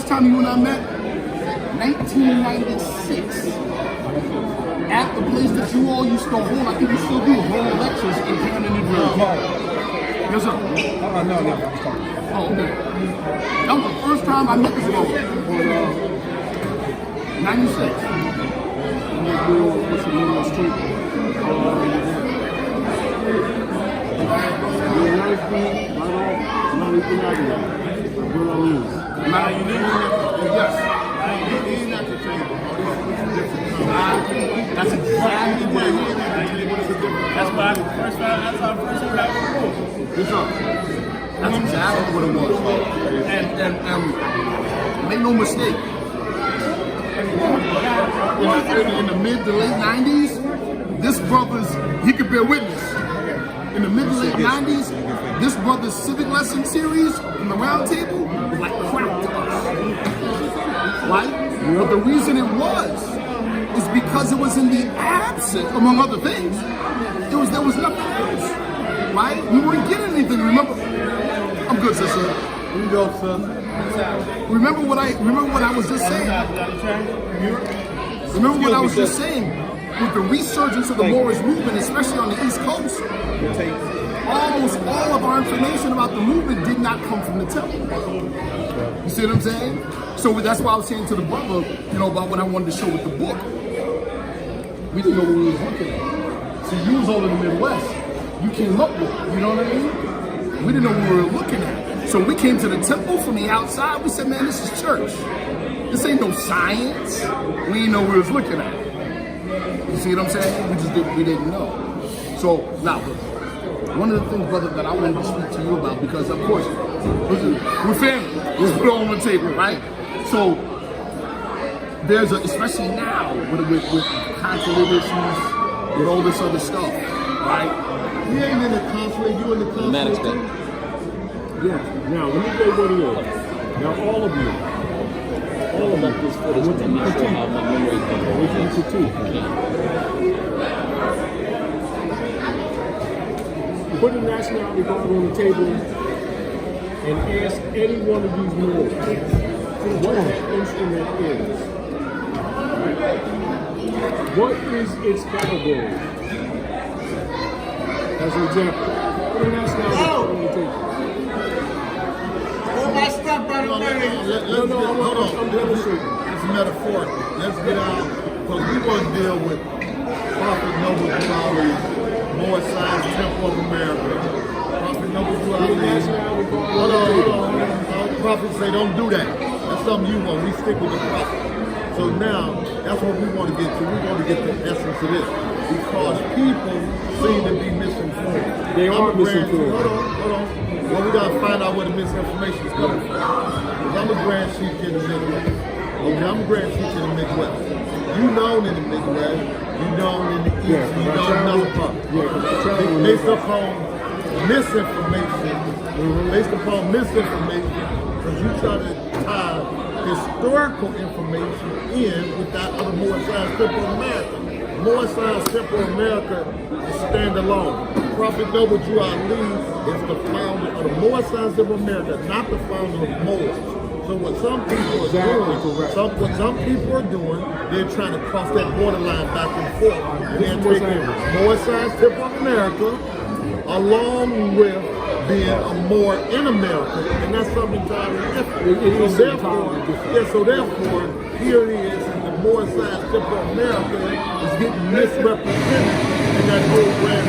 first time you and I met? 1996. At the place that you all used to hold, I think you still do, hold lectures in Camden, New Jersey. Yes, sir. No, I was talking. Oh, okay. That was the first time I met this brother. 96. What's the name of the street? Yes. That's exactly what it is. That's why that's our first interaction. Yes, sir. That's exactly what it was. And make no mistake. In the mid to late 90s, this brother's, he could bear witness. In the mid to late 90s, this brother's civic lesson series from the round table was like crack to us. Right? But the reason it was is because it was in the absence, among other things, there was nothing else. Right? We weren't getting anything. Remember? I'm good, sister. You go, sir. Remember what I was just saying. Remember what I was just saying with the resurgence of the Moorish movement, especially on the East Coast. Almost all of our information about the movement did not come from the temple. You see what I'm saying? So that's why I was saying to the brother, about what I wanted to show with the book. We didn't know what we was looking at. So you was all in the Midwest. You came up with it, you know what I mean? We didn't know what we were looking at. So we came to the temple from the outside. We said, man, this is church. This ain't no science. We didn't know what we was looking at. You see what I'm saying? We didn't know. So now, one of the things, brother, that I wanted to speak to you about, because of course, we're family. Let's put it on the table, right? So there's especially now with consulate issues, with all this other stuff, right? We ain't in the consulate, you in the consulate. Yeah. Now, let me go what it is. Now, all of you, this footage to make sure how my memory is going. Put the nationality card on the table and ask any one of these Moors what that instrument is. What is its category? As an example, put the nationality card on the table. Let's get, hold on. It's metaphorical. Let's get out, because we want to deal with Prophet Noble Drew, More Science Temple of America. Prophet Noble Drew. Hold on. Prophet say, don't do that. That's something you want. We stick with the prophet. So now, that's what we want to get to. We want to get the essence of this. Because people seem to be misinformed. They are misinformed. Hold on. Well, we gotta find out where the misinformation is coming from. Because I'm a Grand Sheikh in the Midwest. Okay, I'm a Grand Sheikh in the Midwest. You known in the Midwest, you known in the East, you know in other parts. Based upon misinformation, because you try to tie historical information in with that other Moorish Science Temple of America. Moorish Science Temple of America is standalone. Prophet Noble Drew Ali is the founder of the Moorish Science Temple of America, not the founder of Moors. So what some people are doing, they're trying to cross that borderline back and forth. They're taking Moorish Science Temple of America along with being a Moor in America, and that's something entirely different. So therefore, here it is, the Moorish Science Temple of America is getting misrepresented in that whole brand.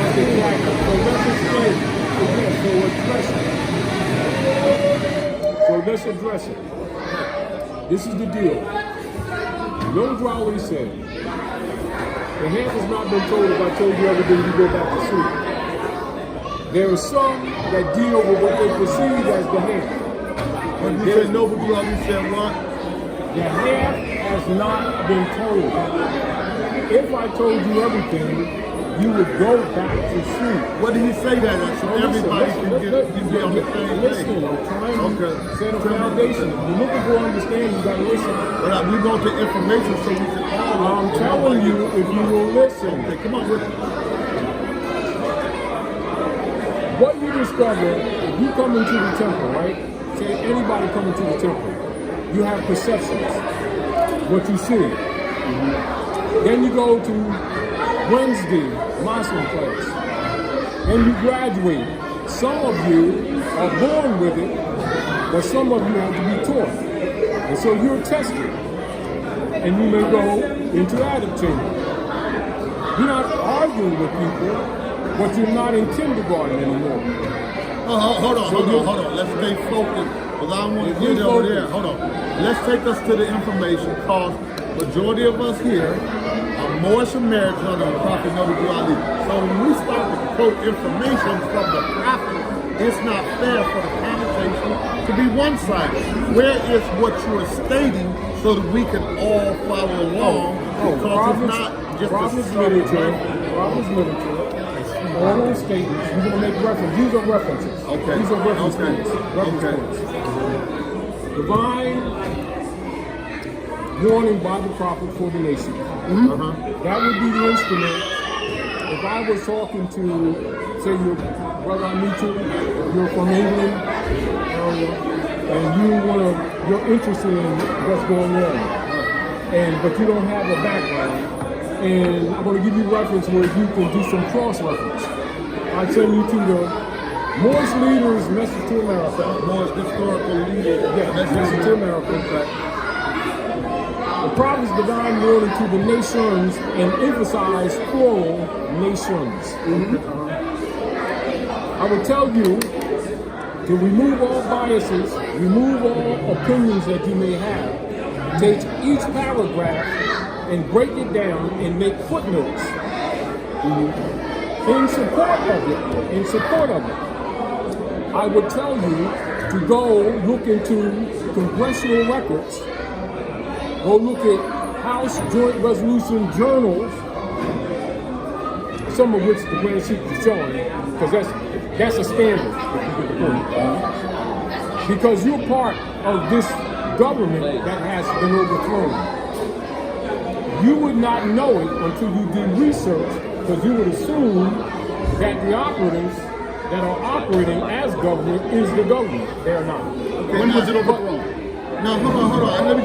So let's address it. This is the deal. Noble always said, the hand has not been told if I told you everything, you go back to sleep. There are some that deal with what they perceive as the hand. When you say Noble Drew, you said what? The half has not been told. If I told you everything, you would go back to sleep. What did he say that? So everybody can be on the same page. Listen, I'm trying to set a foundation. You're looking for understanding, you gotta listen. But we want the information so we can all. I'm telling you, if you will listen. Okay, come on with it. What you discover, if you come into the temple, right? Say anybody come into the temple, you have perceptions, what you see. Then you go to Wednesday, Muslim class. Then you graduate. Some of you are born with it, but some of you have to be taught. And so you're tested. And you may go into adult chamber. You're not arguing with people, but you're not in kindergarten anymore. Hold on. Let's stay focused, because I don't want to get over there. Hold on. Let's take us to the information, because majority of us here are Moorish Americans under the Prophet Noble Ali. So when we start to quote information from the Prophet, it's not fair for the conversation to be one-sided. Where is what you are stating so that we can all follow along? Because it's not just Proverbs literature, oral statements. You're going to make reference. These are references. Okay. These are reference Okay. points. Reference Okay. points. Divine warning by the prophet for the nation. That would be the instrument. If I was talking to, say, your brother I meet you, you're from England, and you're interested in what's going on, but you don't have a background, and I'm going to give you reference where you can do some cross-reference. I send you to the Moorish Leaders Message to America. Moorish Historical Leaders Message to America. The prophet's divine warning to the nations and emphasize plural nations. I will tell you to remove all biases, remove all opinions that you may have. Take each paragraph and break it down and make footnotes in support of it. I would tell you to go look into congressional records, go look at House Joint Resolution journals, some of which the Grand Sheikh is showing, because that's a standard. Because you're part of this government that has been overthrown. You would not know it until you did research, because you would assume that the operatives that are operating as government is the government. They are not. When was it overthrown? No, hold on. I want to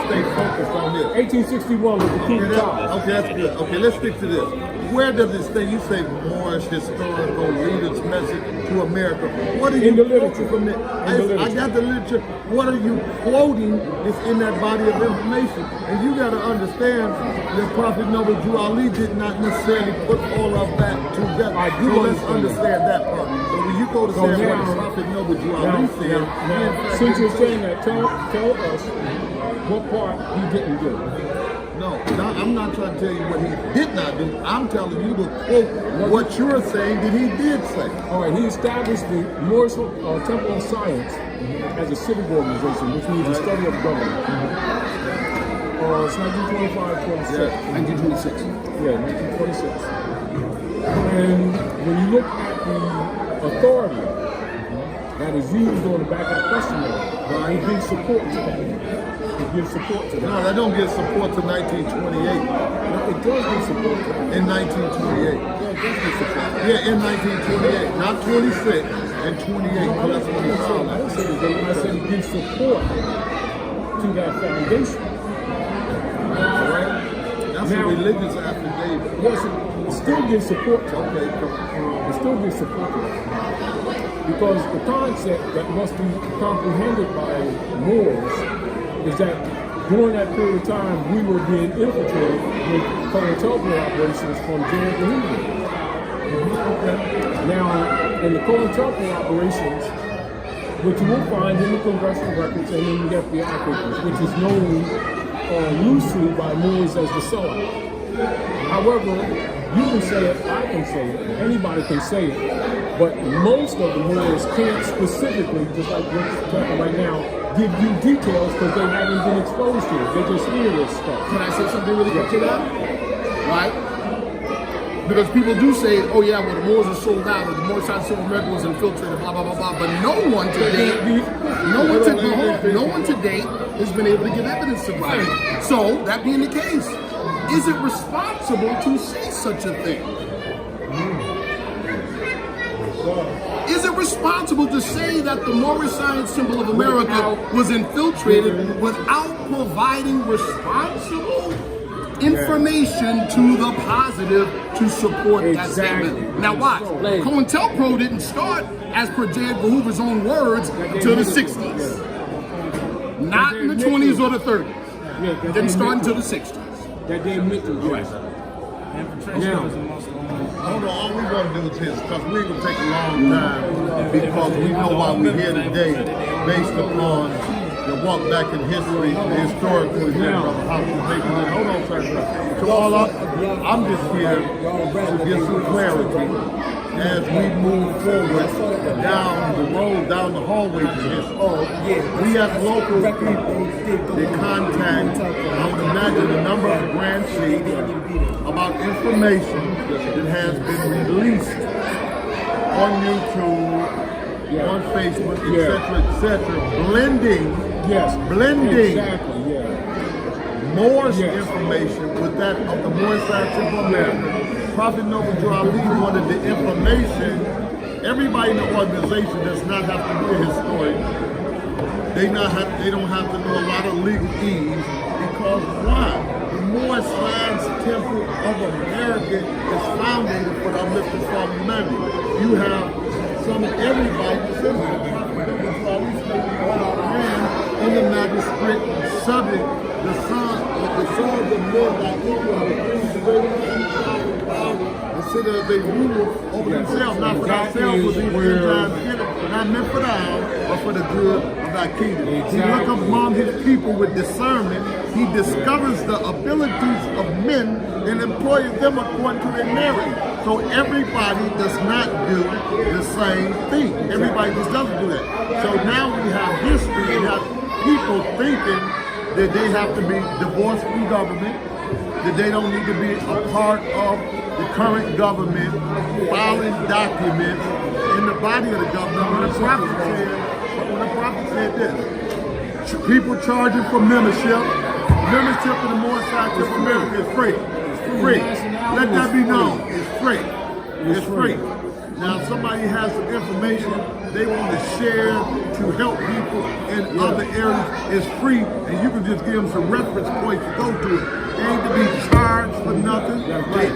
stay focused on this. 1861 was the coup d'etat. Okay, that's good. Okay, let's stick to this. Where does it stay? You say Moorish Historical Leaders Message to America. What are you In the quoting literature. from that? In the I literature. got the literature. What are you quoting that's in that body of information? And you got to understand that Prophet Noble Drew Ali did not necessarily put all of that together. I do so let's understand understand that part. So when you go to say what the Prophet Noble Drew Ali said, now, since you're saying that, tell us what part he didn't do. No, I'm not trying to tell you what he did not do. I'm telling you to quote what you're saying that he did say. All right, he established the Moorish Temple of Science as a civic organization, which means the study of government. It's 1925-26. 1926. Yeah, 1926. And when you look at the authority that is used on the back of the question mark, it gives support to that. It gives support to that. No, that don't give support to 1928. It does give support to that. In 1928. Yeah, it does give support. Yeah, in 1928. Not 26, and 28. Because that's when he I saw didn't that. say the date. I said it gives support to that foundation. Right? That's Now- a religious affidavit. Yes, it still gives support to that. Okay, come on. It still gives support to that. Because the concept that must be comprehended by Moors is that during that period of time, we were being infiltrated with COINTELPRO operations from Jared the Hebrew. Now, in the COINTELPRO operations, what you will find in the congressional records and in the FBI papers, which is known loosely by Moors as the sellout. However, you can say it, I can say it, anybody can say it, but most of the Moors can't specifically, just like we're talking right now, give you details because they haven't been exposed to it. They just hear this stuff. Can I say something really quick to that? Right? Because people do say, oh yeah, well the Moors are sold out, or the Moorish side of South America was infiltrated, blah, blah, blah, blah. But no one to date has been able to give evidence about it. So, that being the case, is it responsible to say such a thing? Is it irresponsible to say that the Moorish Science Temple of America was infiltrated without providing responsible information to the positive to support that statement. Now watch, COINTELPRO didn't start, as per J. Edgar Hoover's own words, till the 60s. Not in the 20s or the 30s. Didn't start until the 60s. That they admit to. Correct. Now, hold on, all we want to do is this, because we're going to take a long time, because we know why we're here today, based upon the walk back in history, the historical event of how to make it. Hold on, sir. So I'm just here to get some clarity as we move forward down the road, down the hallway to this. We have local people that contact, I would imagine, a number of the Grand Chiefs about information that has been released on YouTube, on Facebook, etc., blending Moore's information with that of the Moorish Science Temple of America. Prophet Noble Drew Ali wanted the information. Everybody in the organization does not have to be a historian. They don't have to know a lot of legalese, because why? The Moorish Science Temple of America is founded for the uplifted from humanity. You have some of everybody in the magistrate subject, the sons of men that equal consider they rule over themselves, not for themselves, but not meant for them, but for the good of thy kingdom. He look among his people with discernment. He discovers the abilities of men and employs them according to their merit. So everybody does not do the same thing. Everybody just doesn't do that. So now we have history, we have people thinking that they have to be divorced from government, that they don't need to be a part of the current government, filing documents in the body of the government. When the prophet said this, people charging for membership in the Moorish Science Temple of America is free. Free. Let that be known. It's free. It's free. Now, if somebody has some information they want to share to help people in other areas, it's free, and you can just give them some reference points to go to it. They ain't to be charged for nothing.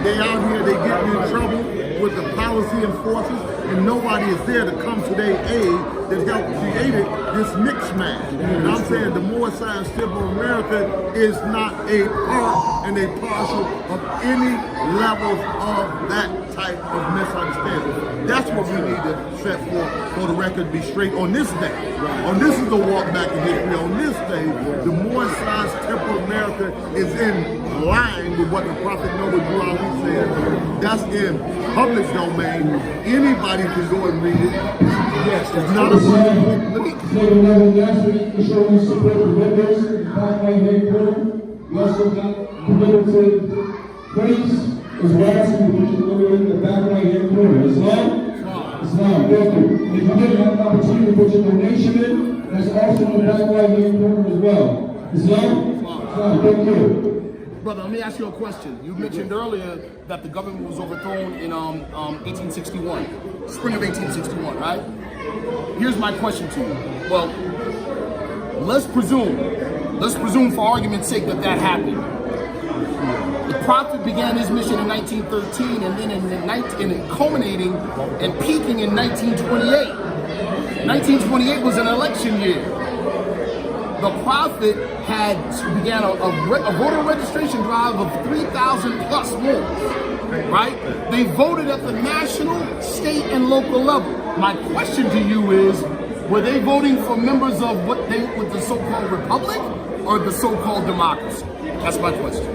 They out here, they getting in trouble with the policy enforcers, and nobody is there to come to their aid that helped create this mix-match. And I'm saying the Moorish Science Temple of America is not a part and a partial of any levels of that type of misunderstanding. That's what we need to set forth for the record be straight on this day. On this is the walk back in history. On this day, the Moorish Science Temple of America is in line with what the Prophet Noble Drew Ali said. That's in public domain. Anybody can go and read it. Yes, it's not a We also got limited praise as well as in the back right hand corner. Islam? Islam, thank you. If you didn't have an opportunity to put your donation in, that's also in the back right hand corner as well. Islam? Islam, thank you. Brother, let me ask you a question. You mentioned earlier that the government was overthrown in 1861, spring of 1861, right? Here's my question to you. Well, let's presume for argument's sake that happened. The Prophet began his mission in 1913, and then in culminating and peaking in 1928. 1928 was an election year. The Prophet began a voter registration drive of 3,000 plus more, right? They voted at the national, state, and local level. My question to you is, were they voting for members of what the so-called republic or the so-called democracy? That's my question.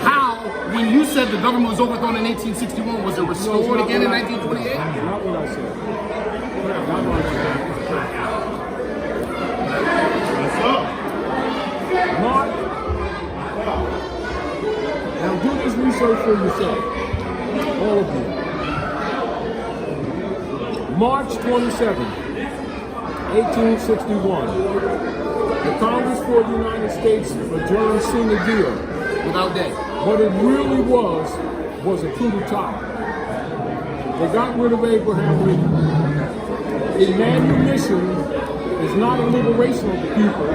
How, when you said the government was overthrown in 1861, was it restored again in 1928? Not what I said. Not what I said. Mark, now do this research for yourself, all of you. March 27, 1861, the Congress for the United States adjourned sine die. Without that. What it really was a coup d'etat. They got rid of Abraham Lincoln. A manumission is not a liberation of the people,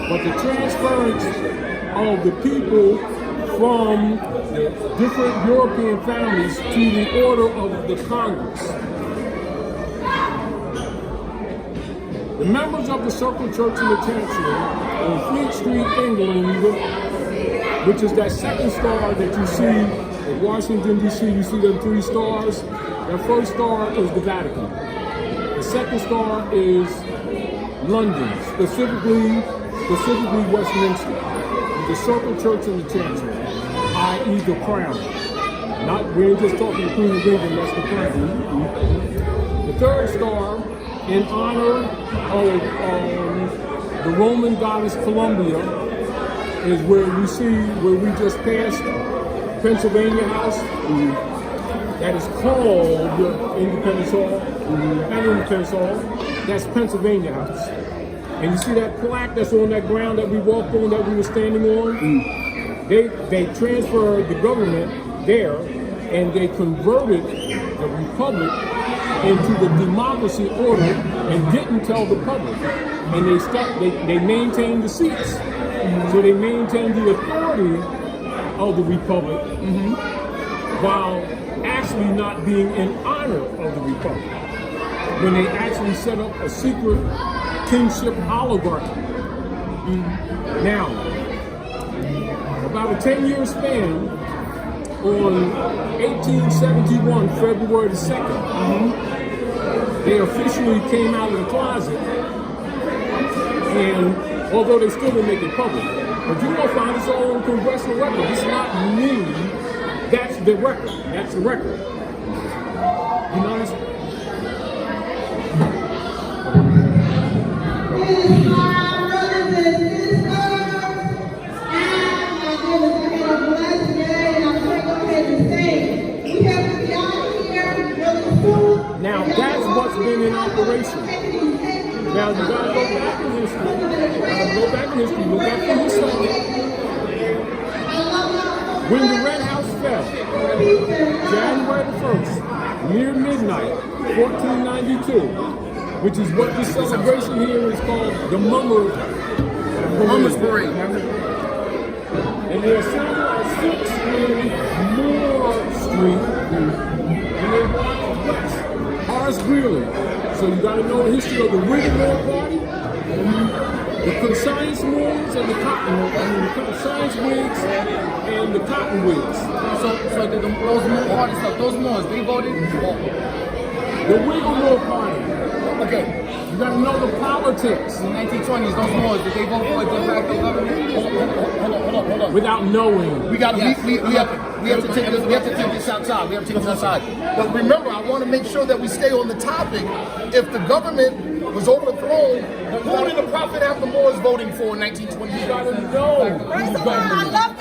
but the transference of the people from different European families to the order of the Congress. The members of the Circle Church in the Chancery on Fleet Street, England, which is that second star that you see in Washington, D.C., you see them 3 stars. That first star is the Vatican. The second star is London, specifically Westminster. The Circle Church in the Chancery, i.e. the crown. We ain't just talking the Queen of England, that's the crown. The third star, in honor of the Roman goddess Columbia, is where we just passed Pennsylvania House. That is called Independence Hall. Not Independence Hall, that's Pennsylvania House. And you see that plaque that's on that ground that we walked on, that we were standing on? They transferred the government there, and they converted the republic into the democracy order and didn't tell the public. And they maintained the seats. So they maintained the authority of the republic while actually not being in honor of the republic. When they actually set up a secret kingship oligarchy. Now, about a 10-year span, on 1871, February the 2nd, they officially came out of the closet, and although they still didn't make it public, but you're going to find this all on congressional record. This is not me, that's the record. That's the record. You notice? Now that's what's been in operation. Now you gotta go back in history. Go back in history. When the Red House fell, January the 1st, near midnight, 1492, which is what this celebration here is called, the Mummers Parade. And they assembled at 6 in Moore Street, and they walked west, Horace Greeley. So you got to know the history of the Whig Party, the Conscience Whigs and the the Conscience Whigs and the Cotton Whigs. So those Moors, they voted? The Whig Party. Okay. You got to know the politics. In the 1920s, those Moors, did they vote for a de facto government? Hold on. Without knowing. We have to take this outside. We have to take this outside. But remember, I want to make sure that we stay on the topic. If the government was overthrown, who did the Prophet have the Moors voting for in 1920? You got to know. First of all, I love